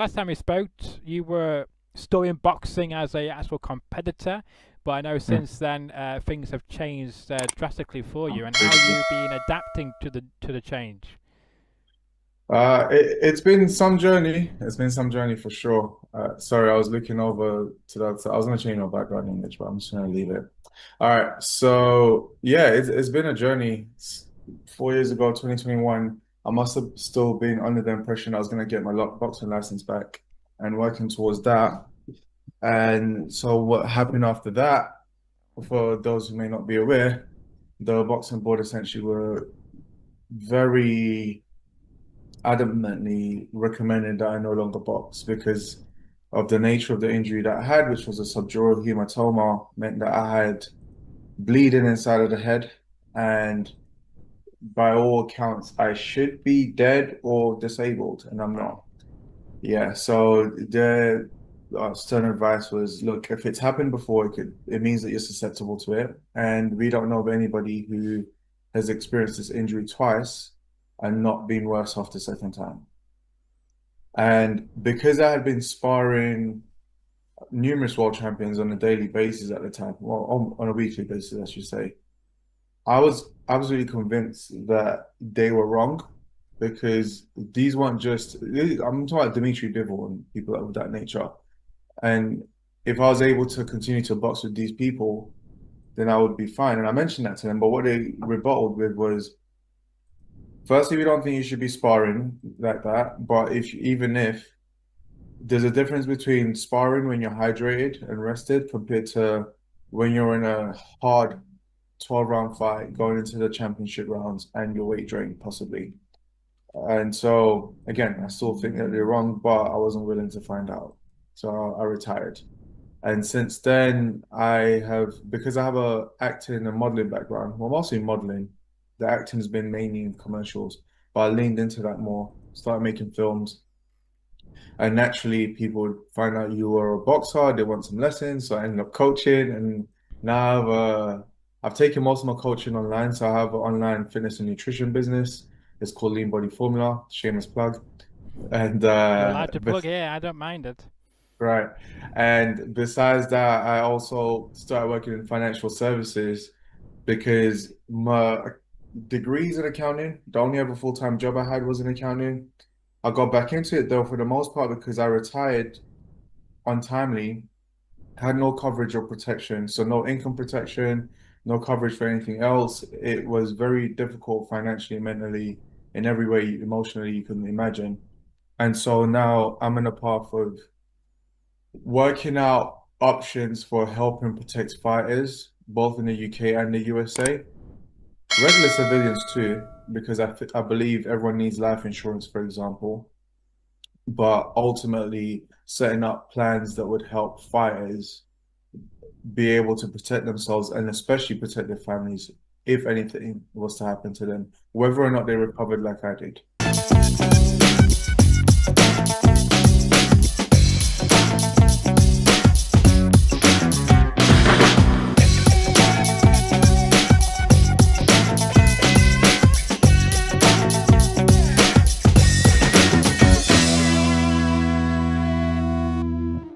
Last time we spoke, you were still in boxing as a actual competitor, but I know Mm. since then things have changed drastically for you. And how you been adapting to the change? It's been some journey. It's been some journey for sure. Sorry, I was looking over to that. I was going to change my background image, but I'm just going to leave it. All right. So yeah, it's been a journey. 4 years ago, 2021, I must have still been under the impression I was going to get my boxing license back and working towards that. And so what happened after that, for those who may not be aware, the boxing board essentially were very adamantly recommended that I no longer box because of the nature of the injury that I had, which was a subdural hematoma, meant that I had bleeding inside of the head. And by all accounts, I should be dead or disabled, and I'm Wow. not. Yeah, so the stern advice was, look, if it's happened before, it means that you're susceptible to it. And we don't know of anybody who has experienced this injury twice and not been worse off the second time. And because I had been sparring numerous world champions on a daily basis at the time, well, on a weekly basis, I should say, I was absolutely convinced that they were wrong because these weren't just, I'm talking about Dimitri Bivol and people of that nature. And if I was able to continue to box with these people, then I would be fine. And I mentioned that to them, but what they rebutted with was, firstly, we don't think you should be sparring like that. But even if there's a difference between sparring when you're hydrated and rested compared to when you're in a hard 12 round fight going into the championship rounds and your weight drained possibly. And so again, I still think that they're wrong, but I wasn't willing to find out. So I retired. And since then, because I have a acting and modeling background, well, mostly modeling, the acting has been mainly in commercials, but I leaned into that more, started making films, and naturally, people would find out you were a boxer, they want some lessons. So I ended up coaching. And now I've taken most of my coaching online. So I have an online fitness and nutrition business. It's called Lean Body Formula, shameless plug. And You're allowed to plug here. I don't mind it. right. And besides that, I also started working in financial services because my degrees in accounting, the only other full-time job I had was in accounting. I got back into it though for the most part because I retired untimely, had no coverage or protection, so no income protection, no coverage for anything else. It was very difficult financially, mentally, in every way, emotionally you can imagine. And so now I'm in a path of working out options for helping protect fighters, both in the UK and the USA. Regular civilians too, because I believe everyone needs life insurance, for example, but ultimately setting up plans that would help fighters be able to protect themselves and especially protect their families if anything was to happen to them, whether or not they recovered like I did.